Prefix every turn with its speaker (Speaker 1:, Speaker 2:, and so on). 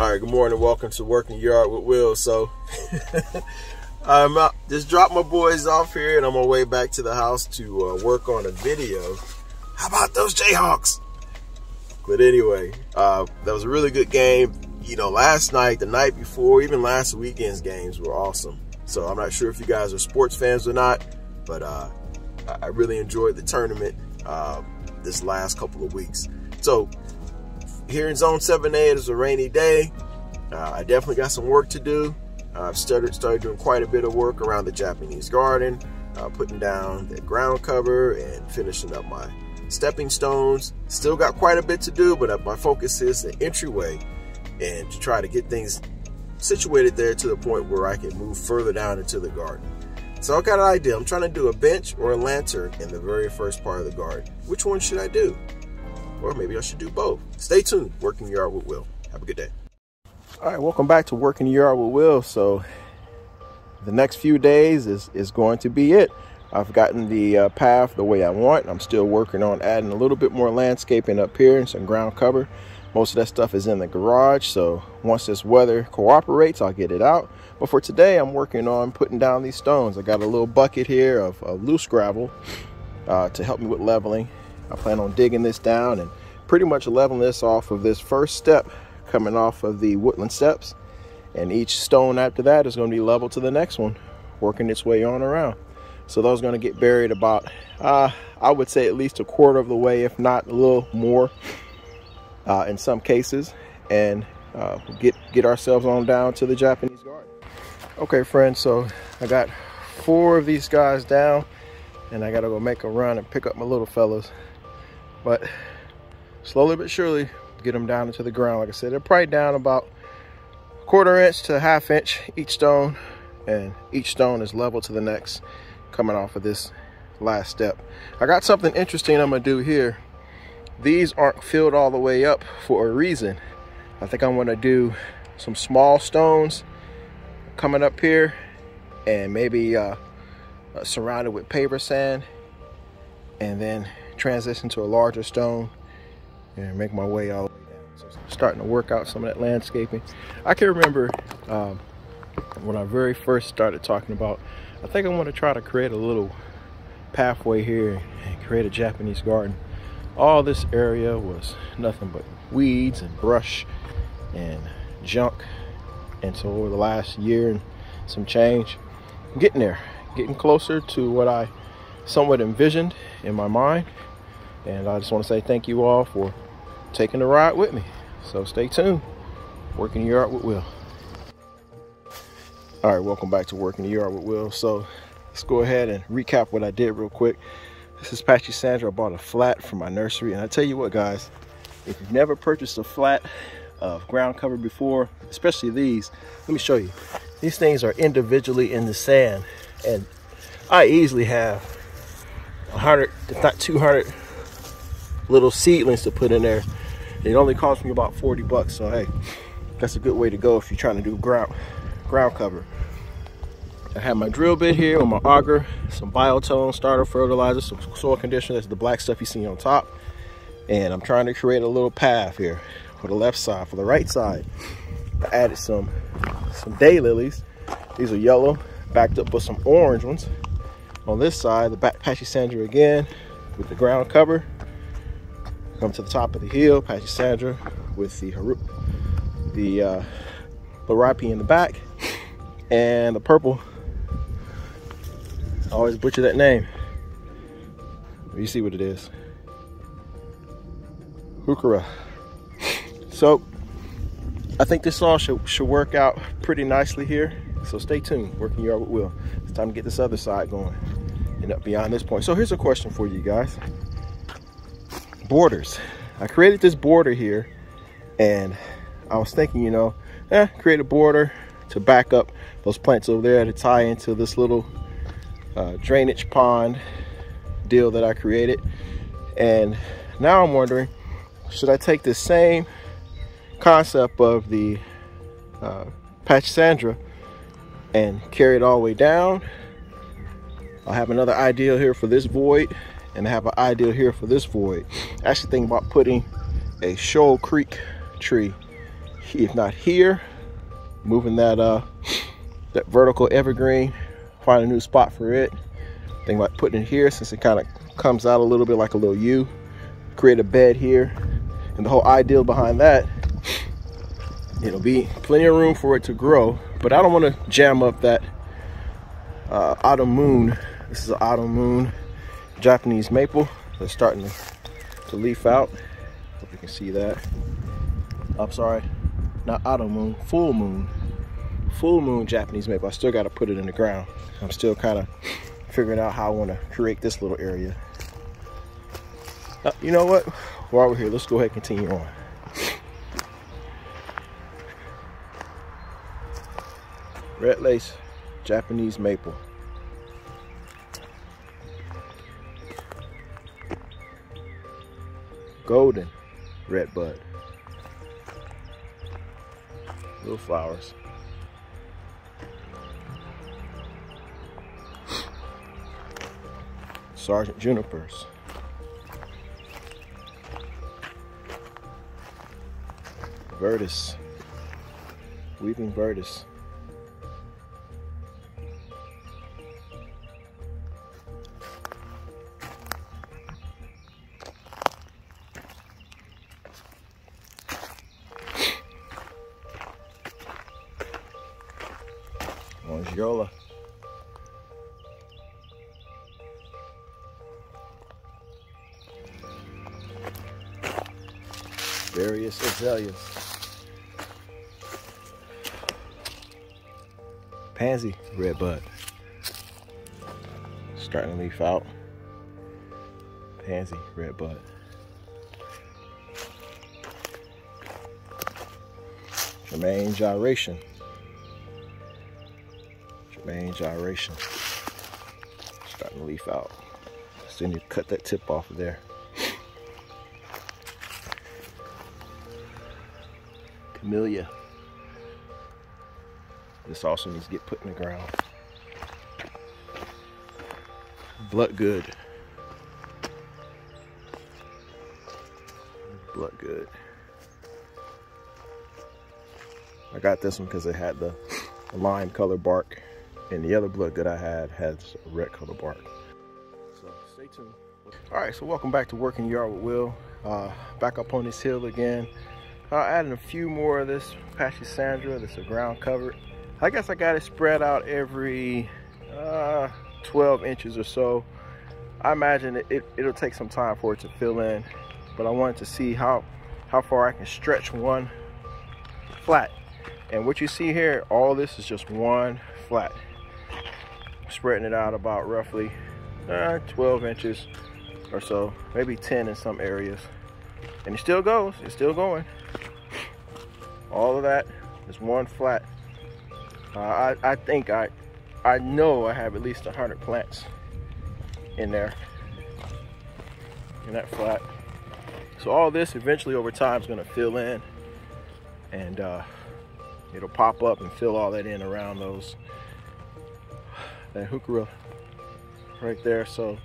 Speaker 1: All right, good morning. Welcome to Working Yard with Will. So I'm just dropped my boys off here and I'm on my way back to the house to work on a video. How about those Jayhawks? But anyway, that was a really good game. You know, last night, the night before, even last weekend's games were awesome. So I'm not sure if you guys are sports fans or not, but I really enjoyed the tournament this last couple of weeks. So here in Zone 7A, it is a rainy day. I definitely got some work to do. I've started doing quite a bit of work around the Japanese garden, putting down the ground cover and finishing up my stepping stones. Still got quite a bit to do, but my focus is the entryway and to try to get things situated there to the point where I can move further down into the garden. So I got an idea. I'm trying to do a bench or a lantern in the very first part of the garden. Which one should I do? Or maybe I should do both. Stay tuned. Working Yard with Will. Have a good day. All right, welcome back to Working Yard with Will. So the next few days is going to be it. I've gotten the path the way I want. I'm still working on adding a little bit more landscaping up here and some ground cover. Most of that stuff is in the garage, so once this weather cooperates, I'll get it out. But for today, I'm working on putting down these stones. I got a little bucket here of loose gravel to help me with leveling. I plan on digging this down and pretty much leveling this off of this first step coming off of the woodland steps. And each stone after that is going to be level to the next one, working its way on around. So those are going to get buried about, I would say at least a quarter of the way, if not a little more in some cases, and get ourselves on down to the Japanese garden. Okay, friends, so I got 4 of these guys down, and I got to go make a run and pick up my little fellas. But slowly but surely, get them down into the ground. Like I said, they're probably down about 1/4 inch to 1/2 inch each stone, and each stone is level to the next coming off of this last step. I got something interesting I'm gonna do here. These aren't filled all the way up for a reason. I think I'm gonna do some small stones coming up here and maybe surrounded with paver sand, and then transition to a larger stone and make my way all the way down. So I'm starting to work out some of that landscaping. I can remember when I very first started talking about, I think I want to try to create a little pathway here and create a Japanese garden. All this area was nothing but weeds and brush and junk. And so over the last year and some change, I'm getting there, getting closer to what I somewhat envisioned in my mind. And I just want to say thank you all for taking the ride with me. So stay tuned. Working Yard with Will. All right, welcome back to Working Yard with Will. So let's go ahead and recap what I did real quick. This is Japanesegarden. I bought a flat from my nursery, and I tell you what, guys, if you've never purchased a flat of ground cover before, especially these, let me show you. These things are individually in the sand, and I easily have 100, if not 200 little seedlings to put in there. It only cost me about 40 bucks, so hey, that's a good way to go if you're trying to do ground cover. I have my drill bit here with my auger, some biotone starter fertilizer, some soil conditioner. That's the black stuff you see on top. And I'm trying to create a little path here for the left side. For the right side, I added some daylilies. These are yellow, backed up with some orange ones. On this side, the Japanesegarden again with the ground cover. Come to the top of the hill, Japanesegarden with the Larapi in the back, and the purple. I always butcher that name. You see what it is. Hukura. So I think this all should work out pretty nicely here. So stay tuned. Working Yard with Will. It's time to get this other side going and up beyond this point. So here's a question for you guys. Borders. I created this border here, and I was thinking, you know, create a border to back up those plants over there to tie into this little drainage pond deal that I created. And now I'm wondering, should I take the same concept of the Japanesegarden and carry it all the way down? I have another idea here for this void, and I have an idea here for this void. I actually think about putting a Shoal Creek tree if not here, moving that that vertical evergreen, find a new spot for it. Think about putting it here since it kind of comes out a little bit like a little U. Create a bed here, and the whole ideal behind that, it'll be plenty of room for it to grow, but I don't want to jam up that autumn moon. This is an autumn moon Japanese maple that's starting to leaf out. Hope you can see that. I'm sorry, not autumn moon, full moon. Full moon Japanese maple. I still got to put it in the ground. I'm still kind of figuring out how I want to create this little area. You know what? While we're here, let's go ahead and continue on. Red lace Japanese maple. Golden red bud. Little flowers. Sergeant junipers. Virtus. Weeping virtus. Yola. Various azaleas. Pansy red bud. Starting to leaf out. Pansy red bud. Germain gyration. Main gyration, starting to leaf out. Still need to cut that tip off of there. Camellia. This also needs to get put in the ground. Bloodgood. Bloodgood. I got this one because it had the lime color bark. And the other bloodgood I had has a red color bark. So stay tuned. All right, so welcome back to Working Yard with Will. Back up on this hill again. Adding a few more of this Pachysandra. This is ground covered. I guess I got it spread out every 12 inches or so. I imagine it'll take some time for it to fill in, but I wanted to see how far I can stretch one flat. And what you see here, all this is just one flat. Spreading it out about roughly 12 inches or so, maybe 10 in some areas. And it still goes, it's still going. All of that is one flat. I think I know I have at least 100 plants in there, in that flat. So all this eventually over time is gonna fill in, and it'll pop up and fill all that in around that heuchera right there. So